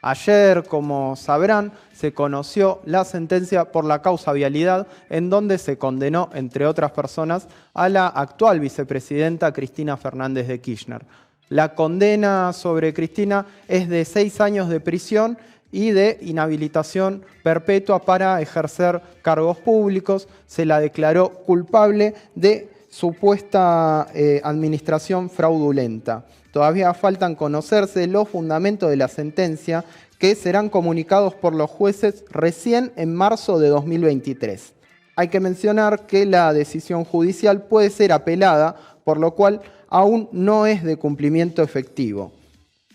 Ayer, como sabrán, se conoció la sentencia por la causa vialidad, en donde se condenó, entre otras personas, a la actual vicepresidenta Cristina Fernández de Kirchner. La condena sobre Cristina es de 6 años de prisión y de inhabilitación perpetua para ejercer cargos públicos. Se la declaró culpable de supuesta administración fraudulenta. Todavía faltan conocerse los fundamentos de la sentencia, que serán comunicados por los jueces recién en marzo de 2023. Hay que mencionar que la decisión judicial puede ser apelada, por lo cual aún no es de cumplimiento efectivo.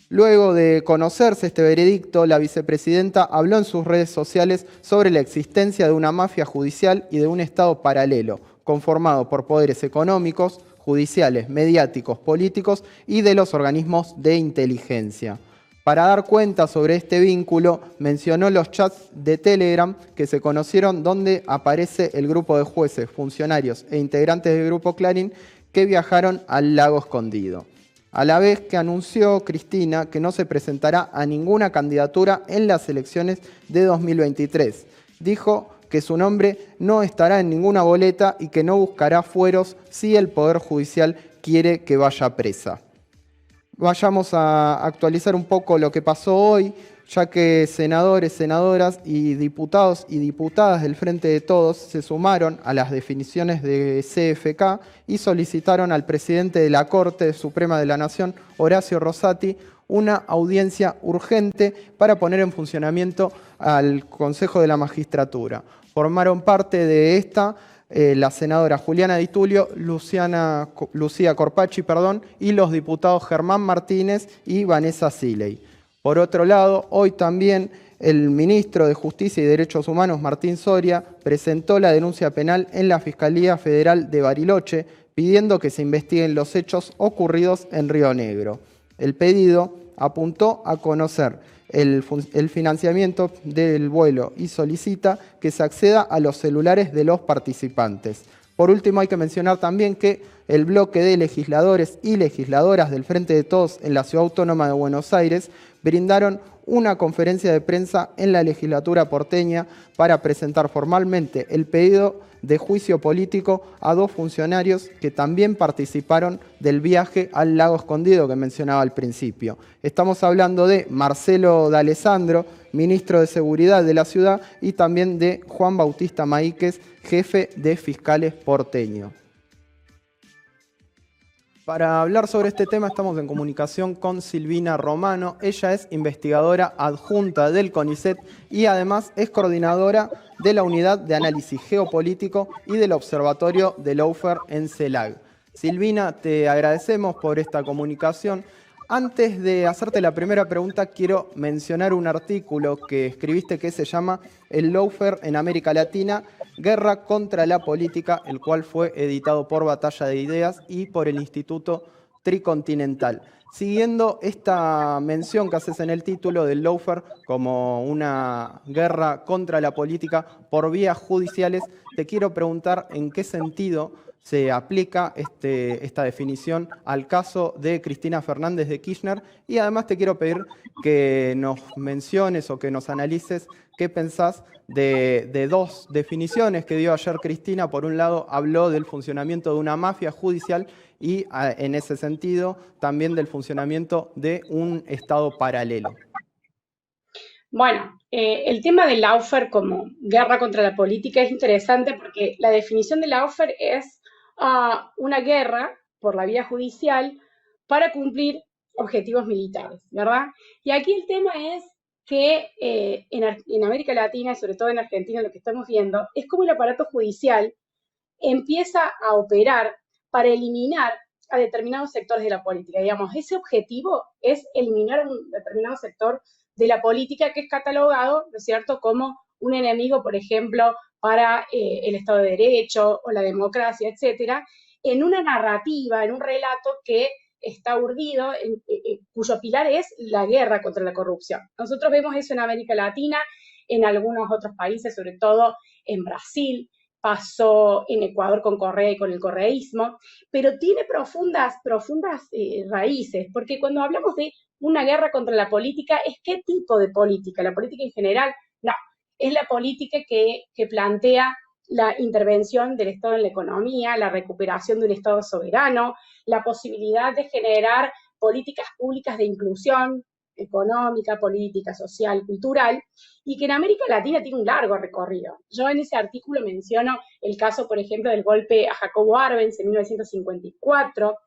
Luego de conocerse este veredicto, la vicepresidenta habló en sus redes sociales sobre la existencia de una mafia judicial y de un Estado paralelo, conformado por poderes económicos, judiciales, mediáticos, políticos y de los organismos de inteligencia. Para dar cuenta sobre este vínculo, mencionó los chats de Telegram que se conocieron, donde aparece el grupo de jueces, funcionarios e integrantes del Grupo Clarín que viajaron al Lago Escondido. A la vez que anunció Cristina que no se presentará a ninguna candidatura en las elecciones de 2023. Dijo que su nombre no estará en ninguna boleta y que no buscará fueros si el Poder Judicial quiere que vaya presa. Vayamos a actualizar un poco lo que pasó hoy, ya que senadores, senadoras y diputados y diputadas del Frente de Todos se sumaron a las definiciones de CFK y solicitaron al presidente de la Corte Suprema de la Nación, Horacio Rosati, una audiencia urgente para poner en funcionamiento al Consejo de la Magistratura. Formaron parte de esta la senadora Juliana Di Tulio, Lucía Corpacci, y los diputados Germán Martínez y Vanessa Siley. Por otro lado, hoy también el ministro de Justicia y Derechos Humanos, Martín Soria, presentó la denuncia penal en la Fiscalía Federal de Bariloche, pidiendo que se investiguen los hechos ocurridos en Río Negro. El pedido apuntó a conocer el financiamiento del vuelo y solicita que se acceda a los celulares de los participantes. Por último, hay que mencionar también que el bloque de legisladores y legisladoras del Frente de Todos en la Ciudad Autónoma de Buenos Aires brindaron una conferencia de prensa en la legislatura porteña para presentar formalmente el pedido de juicio político a 2 funcionarios que también participaron del viaje al Lago Escondido que mencionaba al principio. Estamos hablando de Marcelo D'Alessandro, ministro de Seguridad de la ciudad, y también de Juan Bautista Maíquez, jefe de fiscales porteño. Para hablar sobre este tema estamos en comunicación con Silvina Romano. Ella es investigadora adjunta del CONICET y además es coordinadora de la Unidad de Análisis Geopolítico y del Observatorio de Lawfare en CELAC. Silvina, te agradecemos por esta comunicación. Antes de hacerte la primera pregunta, quiero mencionar un artículo que escribiste que se llama El Lawfare en América Latina, Guerra contra la Política, el cual fue editado por Batalla de Ideas y por el Instituto Tricontinental. Siguiendo esta mención que haces en el título del lawfare como una guerra contra la política por vías judiciales, te quiero preguntar en qué sentido se aplica esta definición al caso de Cristina Fernández de Kirchner, y además te quiero pedir que nos menciones o que nos analices qué pensás de 2 definiciones que dio ayer Cristina. Por un lado, habló del funcionamiento de una mafia judicial y en ese sentido también del funcionamiento de un Estado paralelo. Bueno, el tema del lawfare como guerra contra la política es interesante porque la definición de lawfare es una guerra por la vía judicial para cumplir objetivos militares, ¿verdad? Y aquí el tema es que en América Latina y sobre todo en Argentina lo que estamos viendo es cómo el aparato judicial empieza a operar para eliminar a determinados sectores de la política. Digamos, ese objetivo es eliminar un determinado sector de la política que es catalogado, ¿no es cierto?, como un enemigo, por ejemplo, para el Estado de Derecho o la democracia, etcétera, en una narrativa, en un relato que está urdido, cuyo pilar es la guerra contra la corrupción. Nosotros vemos eso en América Latina, en algunos otros países, sobre todo en Brasil, pasó en Ecuador con Correa y con el correísmo, pero tiene profundas raíces, porque cuando hablamos de una guerra contra la política, ¿es qué tipo de política? ¿La política en general? No, es la política que plantea la intervención del Estado en la economía, la recuperación de un Estado soberano, la posibilidad de generar políticas públicas de inclusión económica, política, social, cultural, y que en América Latina tiene un largo recorrido. Yo en ese artículo menciono el caso, por ejemplo, del golpe a Jacobo Arbenz en 1954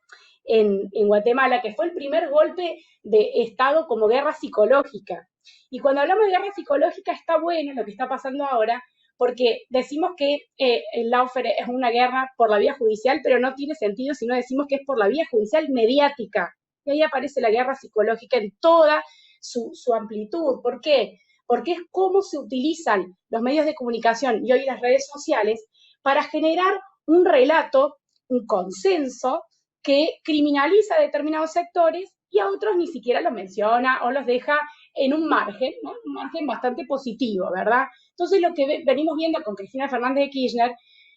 en Guatemala, que fue el primer golpe de Estado como guerra psicológica. Y cuando hablamos de guerra psicológica está bueno lo que está pasando ahora, porque decimos que el lawfare es una guerra por la vía judicial, pero no tiene sentido si no decimos que es por la vía judicial mediática. Y ahí aparece la guerra psicológica en toda su amplitud. ¿Por qué? Porque es cómo se utilizan los medios de comunicación y hoy las redes sociales para generar un relato, un consenso que criminaliza a determinados sectores y a otros ni siquiera los menciona o los deja en un margen, ¿no? Un margen bastante positivo, ¿verdad? Entonces lo que venimos viendo con Cristina Fernández de Kirchner,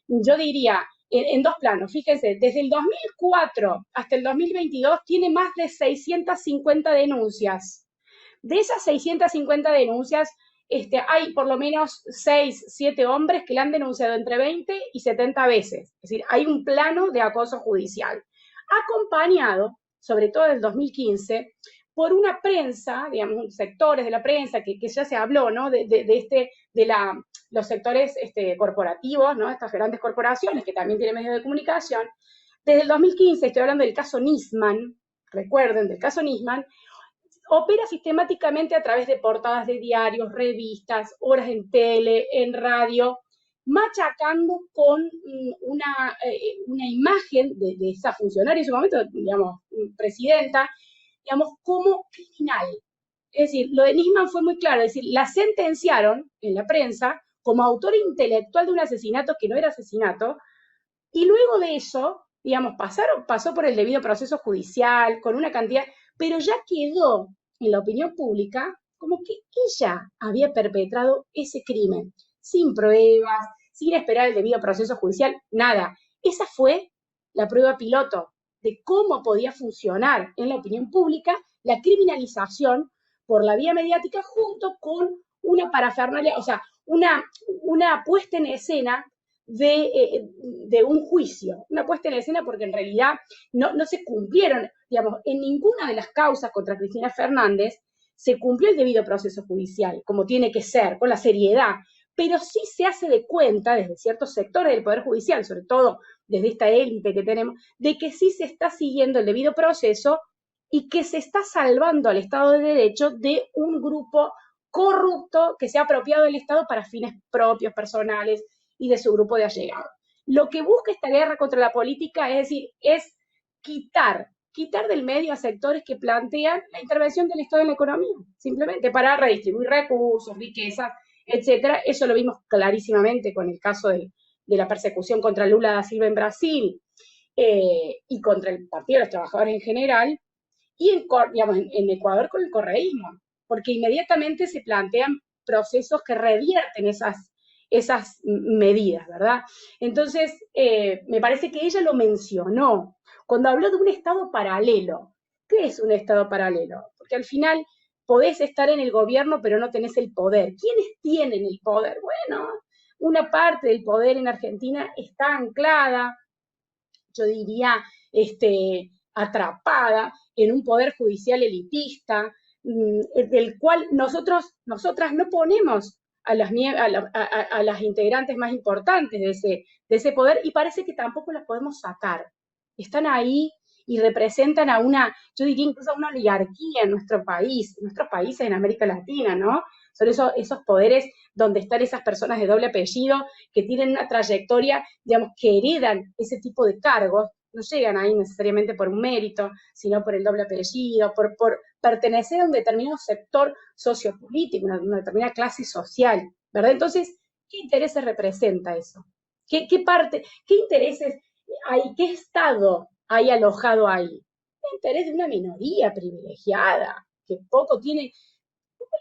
yo diría, en dos planos, fíjense, desde el 2004 hasta el 2022 tiene más de 650 denuncias. De esas 650 denuncias, hay por lo menos 6, 7 hombres que la han denunciado entre 20 y 70 veces. Es decir, hay un plano de acoso judicial, acompañado, sobre todo en el 2015, por una prensa, digamos, sectores de la prensa, que ya se habló, ¿no? Los sectores corporativos, ¿no? Estas grandes corporaciones que también tienen medios de comunicación. Desde el 2015, estoy hablando del caso Nisman, recuerden, del caso Nisman, opera sistemáticamente a través de portadas de diarios, revistas, horas en tele, en radio, machacando con una imagen de esa funcionaria en su momento, digamos, presidenta, digamos, como criminal. Es decir, lo de Nisman fue muy claro, es decir, la sentenciaron en la prensa como autora intelectual de un asesinato que no era asesinato, y luego de eso, digamos, pasó por el debido proceso judicial, con una cantidad, pero ya quedó en la opinión pública como que ella había perpetrado ese crimen, sin pruebas, sin esperar el debido proceso judicial, nada. Esa fue la prueba piloto de cómo podía funcionar en la opinión pública la criminalización por la vía mediática junto con una parafernalia, o sea, una puesta en escena de un juicio, una puesta en escena porque en realidad no se cumplieron, digamos, en ninguna de las causas contra Cristina Fernández se cumplió el debido proceso judicial, como tiene que ser, con la seriedad, pero sí se hace de cuenta desde ciertos sectores del Poder Judicial, sobre todo desde esta élite que tenemos, de que sí se está siguiendo el debido proceso y que se está salvando al Estado de Derecho de un grupo corrupto que se ha apropiado del Estado para fines propios, personales, y de su grupo de allegados. Lo que busca esta guerra contra la política es decir, es quitar del medio a sectores que plantean la intervención del Estado en la economía, simplemente para redistribuir recursos, riquezas, etcétera. Eso lo vimos clarísimamente con el caso de la persecución contra Lula da Silva en Brasil y contra el Partido de los Trabajadores en general, y digamos, en Ecuador con el correísmo, porque inmediatamente se plantean procesos que revierten esas medidas, ¿verdad? Entonces, me parece que ella lo mencionó cuando habló de un Estado paralelo. ¿Qué es un Estado paralelo? Porque al final podés estar en el gobierno, pero no tenés el poder. ¿Quiénes tienen el poder? Bueno, una parte del poder en Argentina está anclada, yo diría, atrapada en un poder judicial elitista, del cual nosotras no ponemos a las integrantes más importantes de ese poder y parece que tampoco las podemos sacar. Están ahí y representan yo diría incluso a una oligarquía en nuestros países en América Latina, ¿no? Son esos poderes donde están esas personas de doble apellido que tienen una trayectoria, digamos, que heredan ese tipo de cargos, no llegan ahí necesariamente por un mérito, sino por el doble apellido, por pertenecer a un determinado sector sociopolítico, una determinada clase social, ¿verdad? Entonces, ¿qué intereses representa eso? ¿Qué intereses hay, qué Estado hay alojado ahí? El interés de una minoría privilegiada, que poco le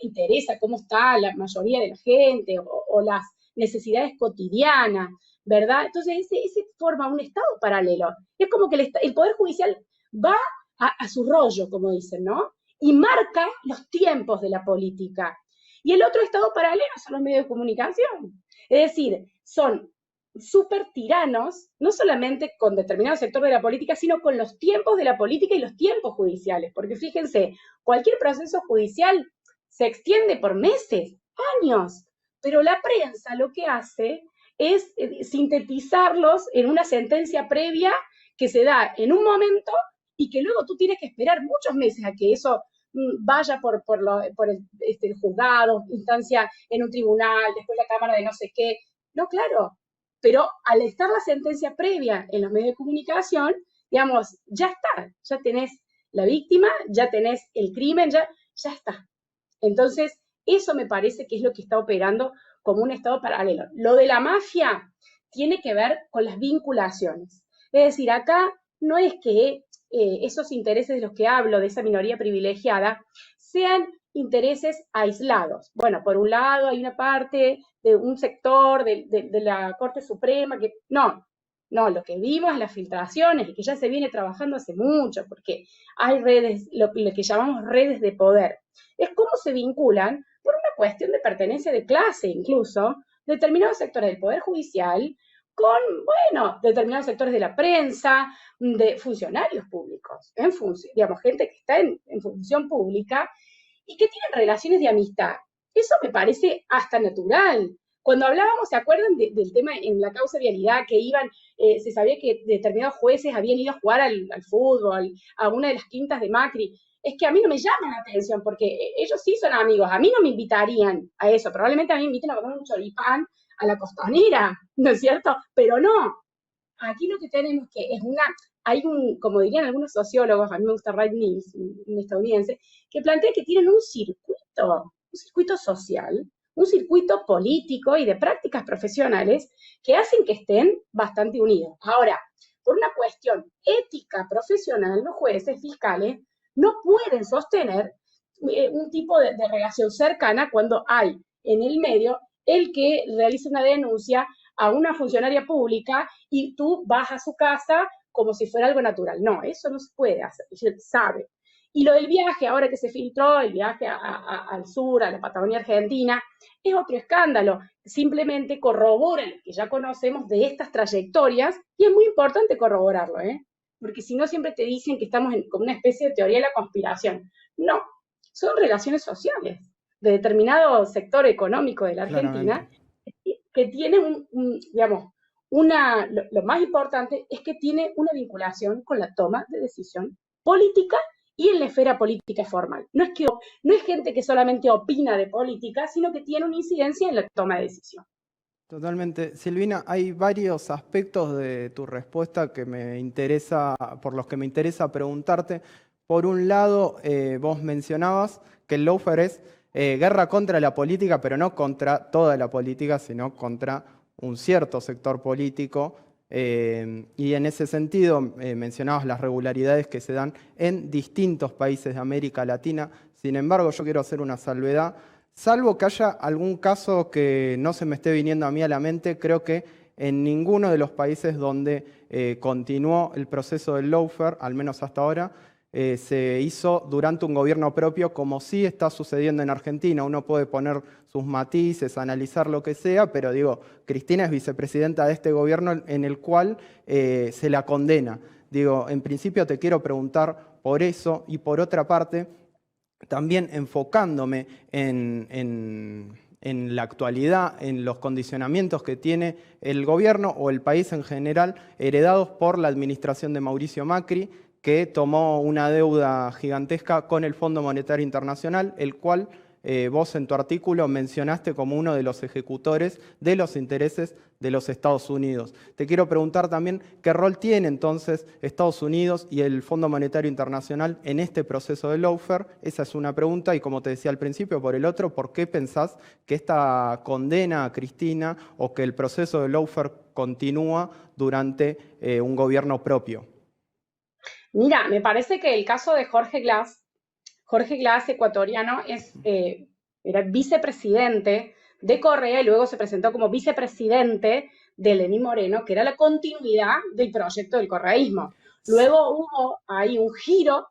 interesa cómo está la mayoría de la gente o las necesidades cotidianas, ¿verdad? Entonces ese forma un Estado paralelo. Es como que el Poder Judicial va a su rollo, como dicen, ¿no? Y marca los tiempos de la política. Y el otro Estado paralelo son los medios de comunicación. Es decir, son súper tiranos, no solamente con determinado sector de la política, sino con los tiempos de la política y los tiempos judiciales. Porque fíjense, cualquier proceso judicial se extiende por meses, años, pero la prensa lo que hace es sintetizarlos en una sentencia previa que se da en un momento y que luego tú tienes que esperar muchos meses a que eso vaya por el juzgado, instancia en un tribunal, después la Cámara de no sé qué. No, claro, pero al estar la sentencia previa en los medios de comunicación, digamos, ya está, ya tenés la víctima, ya tenés el crimen, ya está. Entonces, eso me parece que es lo que está operando como un Estado paralelo. Lo de la mafia tiene que ver con las vinculaciones. Es decir, acá no es que esos intereses de los que hablo, de esa minoría privilegiada, sean intereses aislados. Bueno, por un lado hay una parte de un sector de la Corte Suprema que no, lo que vimos es las filtraciones y que ya se viene trabajando hace mucho, porque hay redes, lo que llamamos redes de poder. Es cómo se vinculan, por una cuestión de pertenencia de clase incluso, determinados sectores del Poder Judicial con, bueno, determinados sectores de la prensa, de funcionarios públicos, digamos, gente que está en función pública y que tienen relaciones de amistad. Eso me parece hasta natural. Cuando hablábamos, ¿se acuerdan del tema en la causa de vialidad que iban, se sabía que determinados jueces habían ido a jugar al fútbol, a una de las quintas de Macri? Es que a mí no me llama la atención porque ellos sí son amigos, a mí no me invitarían a eso, probablemente a mí me inviten a comer un choripán a la Costanera, ¿no es cierto? Pero no, aquí lo que tenemos que es como dirían algunos sociólogos, a mí me gusta Wright Mills, un estadounidense, que plantea que tienen un circuito social, un circuito político y de prácticas profesionales que hacen que estén bastante unidos. Ahora, por una cuestión ética profesional, los jueces fiscales no pueden sostener un tipo de relación cercana cuando hay en el medio el que realiza una denuncia a una funcionaria pública y tú vas a su casa como si fuera algo natural. No, eso no se puede hacer, él sabe. Y lo del viaje, ahora que se filtró, el viaje al sur, a la Patagonia Argentina, es otro escándalo. Simplemente corrobora lo que ya conocemos de estas trayectorias y es muy importante corroborarlo, porque si no siempre te dicen que estamos como una especie de teoría de la conspiración. No, son relaciones sociales de determinado sector económico de la Argentina Claramente. que tiene digamos, lo más importante es que tiene una vinculación con la toma de decisión política y en la esfera política formal. No es gente que solamente opina de política, sino que tiene una incidencia en la toma de decisión. Totalmente. Silvina, hay varios aspectos de tu respuesta por los que me interesa preguntarte. Por un lado, vos mencionabas que el lawfare es guerra contra la política, pero no contra toda la política, sino contra un cierto sector político. Y en ese sentido, mencionabas las regularidades que se dan en distintos países de América Latina. Sin embargo, yo quiero hacer una salvedad. Salvo que haya algún caso que no se me esté viniendo a mí a la mente, creo que en ninguno de los países donde continuó el proceso del lawfare, al menos hasta ahora, se hizo durante un gobierno propio, como sí está sucediendo en Argentina. Uno puede poner sus matices, analizar lo que sea, pero digo, Cristina es vicepresidenta de este gobierno en el cual se la condena. Digo, en principio te quiero preguntar por eso y por otra parte, también enfocándome en la actualidad, en los condicionamientos que tiene el gobierno o el país en general, heredados por la administración de Mauricio Macri, que tomó una deuda gigantesca con el Fondo Monetario Internacional, el cual vos en tu artículo mencionaste como uno de los ejecutores de los intereses de los Estados Unidos. Te quiero preguntar también qué rol tiene entonces Estados Unidos y el Fondo Monetario Internacional en este proceso de lawfare. Esa es una pregunta y como te decía al principio, por el otro, ¿por qué pensás que esta condena a Cristina o que el proceso de lawfare continúa durante un gobierno propio? Mira, me parece que el caso de Jorge Glass, ecuatoriano, era vicepresidente de Correa y luego se presentó como vicepresidente de Lenín Moreno, que era la continuidad del proyecto del correísmo. Luego hubo ahí un giro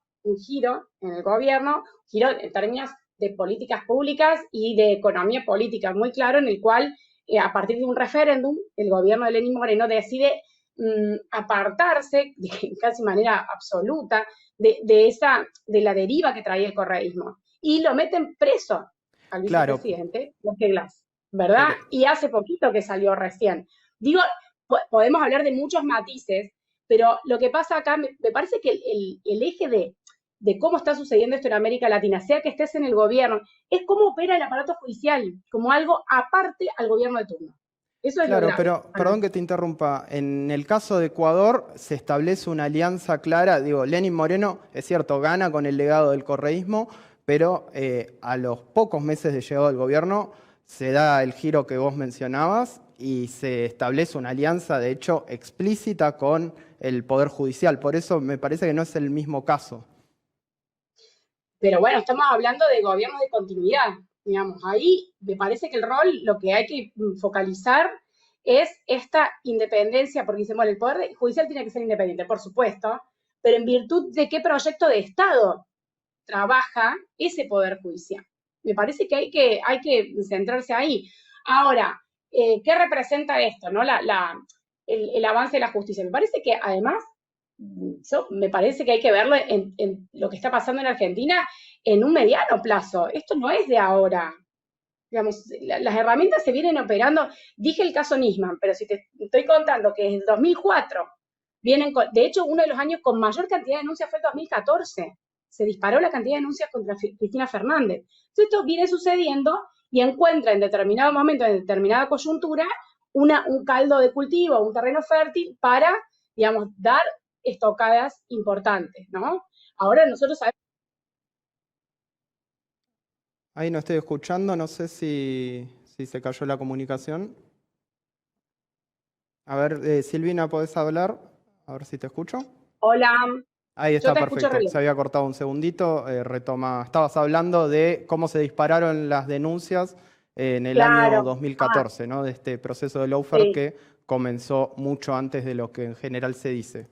en el gobierno, un giro en términos de políticas públicas y de economía política muy claro, en el cual, a partir de un referéndum, el gobierno de Lenín Moreno decide apartarse de casi manera absoluta de la deriva que traía el correísmo. Y lo meten preso al Claro, vicepresidente, Jorge Glass, ¿verdad? pero Y hace poquito que salió recién. Digo, podemos hablar de muchos matices, pero lo que pasa acá, me parece que el eje de cómo está sucediendo esto en América Latina, sea que estés en el gobierno, es cómo opera el aparato judicial, como algo aparte al gobierno de turno. Eso es lo claro, grave. pero perdón que te interrumpa. En el caso de Ecuador se establece una alianza clara. Digo, Lenín Moreno, es cierto, gana con el legado del correísmo, pero a los pocos meses de llegado al gobierno se da el giro que vos mencionabas y se establece una alianza, de hecho, explícita con el Poder Judicial. Por eso me parece que no es el mismo caso. Pero bueno, estamos hablando de gobiernos de continuidad, digamos. Ahí me parece que el rol, lo que hay que focalizar es esta independencia, porque dicen, bueno, el Poder Judicial tiene que ser independiente, por supuesto, pero en virtud de qué proyecto de Estado trabaja ese Poder Judicial. Me parece que hay que centrarse ahí. Ahora, ¿qué representa esto, no? El avance de la justicia. Me parece que además, me parece que hay que verlo en lo que está pasando en Argentina en un mediano plazo. Esto no es de ahora. Digamos, las herramientas se vienen operando. Dije el caso Nisman, pero si te estoy contando que desde el 2004 vienen, de hecho, uno de los años con mayor cantidad de denuncias fue el 2014. Se disparó la cantidad de denuncias contra Cristina Fernández. Entonces, esto viene sucediendo y encuentra en determinado momento, en determinada coyuntura, un caldo de cultivo, un terreno fértil para, digamos, dar estocadas importantes, ¿no? Ahora nosotros sabemos. Ahí no estoy escuchando, no sé si se cayó la comunicación. A ver, Silvina, ¿podés hablar? A ver si te escucho. Hola, Ahí yo está, te escucho re perfecto. Se bien. había cortado un segundito, retoma. Estabas hablando de cómo se dispararon las denuncias en el año Claro. Ah, 2014, ¿no? De este proceso de lawfare sí. que comenzó mucho antes de lo que en general se dice.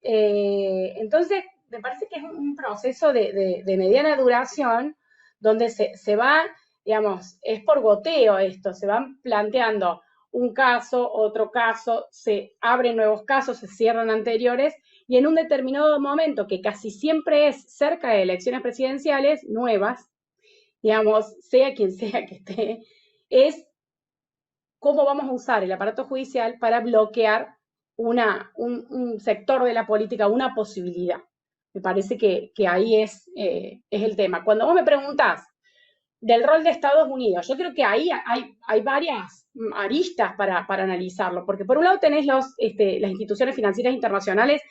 Entonces, me parece que es un proceso de mediana duración donde se va, digamos, es por goteo esto, se van planteando un caso, otro caso, se abren nuevos casos, se cierran anteriores, y en un determinado momento, que casi siempre es cerca de elecciones presidenciales nuevas, digamos, sea quien sea que esté, es cómo vamos a usar el aparato judicial para bloquear un sector de la política, una posibilidad. Me parece que ahí es el tema. Cuando vos me preguntás del rol de Estados Unidos, yo creo que ahí hay varias aristas para analizarlo, porque por un lado tenés las instituciones financieras internacionales,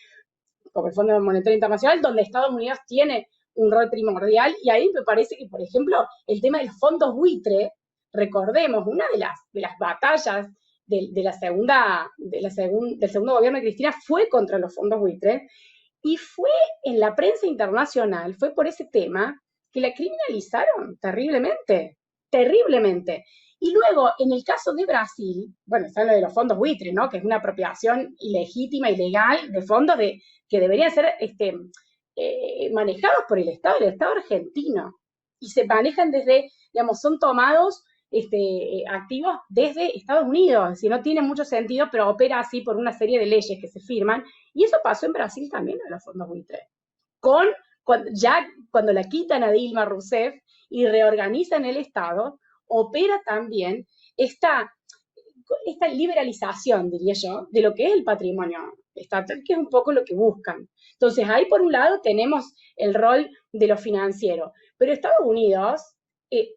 como el Fondo Monetario Internacional, donde Estados Unidos tiene un rol primordial, y ahí me parece que, por ejemplo, el tema del fondo buitre, recordemos, una de las batallas del segundo gobierno de Cristina fue contra los fondos buitres, y fue en la prensa internacional, fue por ese tema que la criminalizaron terriblemente, terriblemente. Y luego, en el caso de Brasil, bueno, está lo de los fondos buitres, ¿no? Que es una apropiación ilegítima, ilegal, de fondos que deberían ser manejados por el Estado argentino. Y se manejan desde, digamos, son tomados activos desde Estados Unidos, si no tiene mucho sentido, pero opera así por una serie de leyes que se firman, y eso pasó en Brasil también en los fondos buitres. Cuando la quitan a Dilma Rousseff y reorganizan el Estado, opera también esta liberalización, diría yo, de lo que es el patrimonio estatal, que es un poco lo que buscan. Entonces, ahí por un lado tenemos el rol de lo financiero, pero Estados Unidos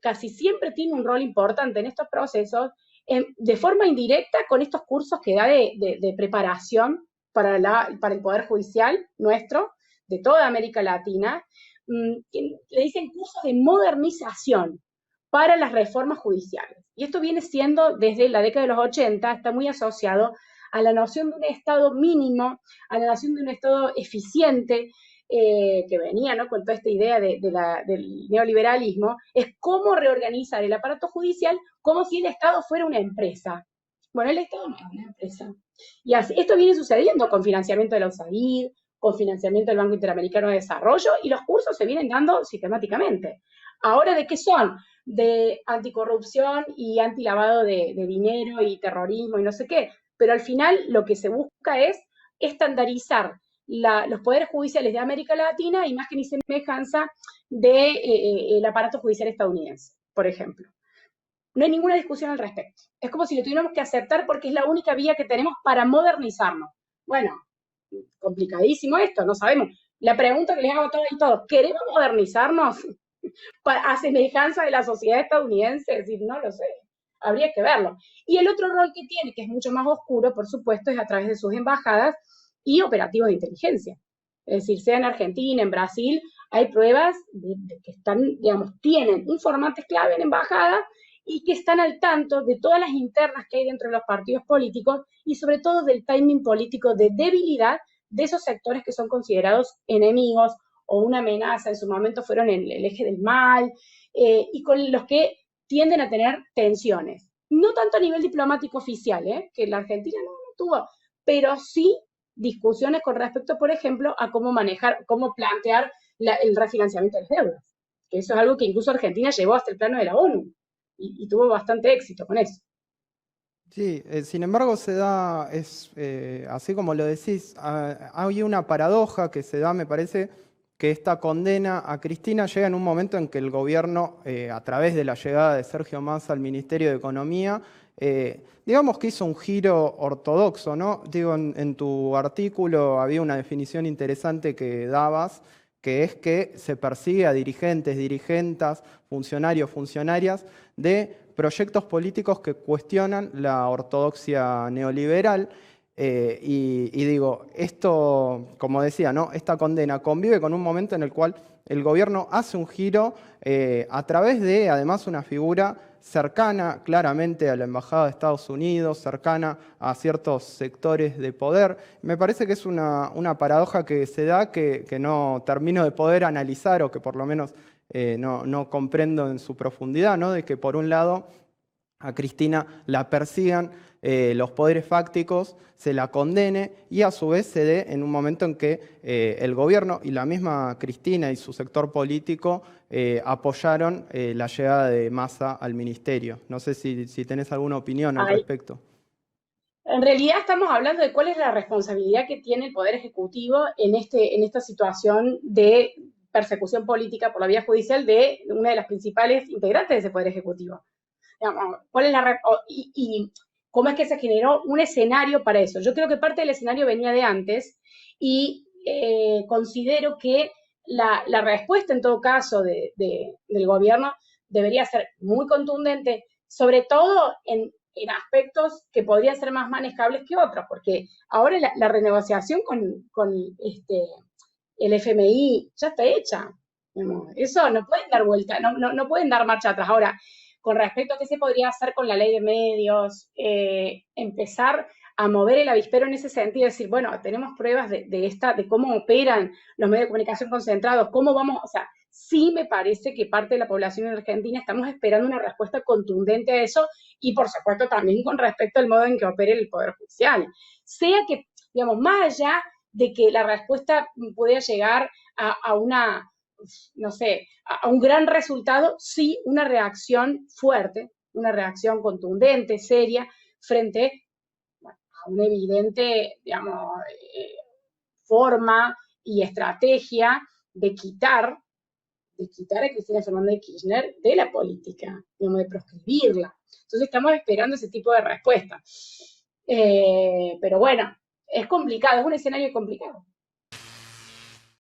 casi siempre tiene un rol importante en estos procesos, de forma indirecta con estos cursos que da de preparación para el Poder Judicial nuestro, de toda América Latina, que le dicen cursos de modernización para las reformas judiciales. Y esto viene siendo desde la década de los 80, está muy asociado a la noción de un Estado mínimo, a la noción de un Estado eficiente, que venía, ¿no?, con toda esta idea del neoliberalismo, es cómo reorganizar el aparato judicial como si el Estado fuera una empresa. Bueno, el Estado no es una empresa. Y así, esto viene sucediendo con financiamiento de la USAID, con financiamiento del Banco Interamericano de Desarrollo, y los cursos se vienen dando sistemáticamente. Ahora, ¿de qué son? De anticorrupción y antilavado de dinero y terrorismo y no sé qué. Pero al final lo que se busca es estandarizar los poderes judiciales de América Latina, imagen y semejanza del aparato judicial estadounidense, por ejemplo. No hay ninguna discusión al respecto. Es como si lo tuviéramos que aceptar porque es la única vía que tenemos para modernizarnos. Bueno, complicadísimo esto, no sabemos. La pregunta que les hago a todos y todos, ¿queremos modernizarnos a semejanza de la sociedad estadounidense? Es decir, no lo sé, habría que verlo. Y el otro rol que tiene, que es mucho más oscuro, por supuesto, es a través de sus embajadas y operativos de inteligencia. Es decir, sea en Argentina, en Brasil, hay pruebas de que están, digamos, tienen informantes clave en embajada y que están al tanto de todas las internas que hay dentro de los partidos políticos y sobre todo del timing político de debilidad de esos sectores que son considerados enemigos o una amenaza, en su momento fueron el eje del mal, y con los que tienden a tener tensiones. No tanto a nivel diplomático oficial, que la Argentina no tuvo, pero sí discusiones con respecto, por ejemplo, a cómo manejar, cómo plantear el refinanciamiento de las deudas. Que eso es algo que incluso Argentina llevó hasta el plano de la ONU y tuvo bastante éxito con eso. Sí, sin embargo se da, así como lo decís, hay una paradoja que se da, me parece, que esta condena a Cristina llega en un momento en que el gobierno, a través de la llegada de Sergio Massa al Ministerio de Economía, digamos que hizo un giro ortodoxo, ¿no? Digo, en tu artículo había una definición interesante que dabas, que es que se persigue a dirigentes, dirigentas, funcionarios, funcionarias de proyectos políticos que cuestionan la ortodoxia neoliberal. Y digo, esto, como decía, ¿no? Esta condena convive con un momento en el cual el gobierno hace un giro a través de, además, una figura cercana claramente a la Embajada de Estados Unidos, cercana a ciertos sectores de poder. Me parece que es una paradoja que se da que no termino de poder analizar o que por lo menos no comprendo en su profundidad, ¿no? De que por un lado a Cristina la persigan los poderes fácticos, se la condene y a su vez se dé en un momento en que el gobierno y la misma Cristina y su sector político apoyaron la llegada de Massa al ministerio. No sé si tenés alguna opinión al Ay, respecto. en realidad estamos hablando de cuál es la responsabilidad que tiene el Poder Ejecutivo en esta situación de persecución política por la vía judicial de una de las principales integrantes de ese Poder Ejecutivo. Digamos, ¿cuál es y cómo es que se generó un escenario para eso? Yo creo que parte del escenario venía de antes y considero que la respuesta en todo caso del gobierno debería ser muy contundente, sobre todo en aspectos que podrían ser más manejables que otros, porque ahora la renegociación con el FMI ya está hecha. Eso no pueden dar vuelta, no pueden dar marcha atrás. Ahora, con respecto a qué se podría hacer con la ley de medios, empezar a mover el avispero en ese sentido, decir, bueno, tenemos pruebas de cómo operan los medios de comunicación concentrados, cómo vamos, o sea, sí me parece que parte de la población en Argentina estamos esperando una respuesta contundente a eso y por supuesto también con respecto al modo en que opere el Poder Judicial. Sea que, digamos, más allá de que la respuesta pueda llegar a una, no sé, a un gran resultado, sí una reacción fuerte, una reacción contundente, seria, frente a una evidente, digamos, forma y estrategia de quitar a Cristina Fernández de Kirchner de la política, digamos, de proscribirla. Entonces estamos esperando ese tipo de respuesta. Pero bueno, es complicado, es un escenario complicado.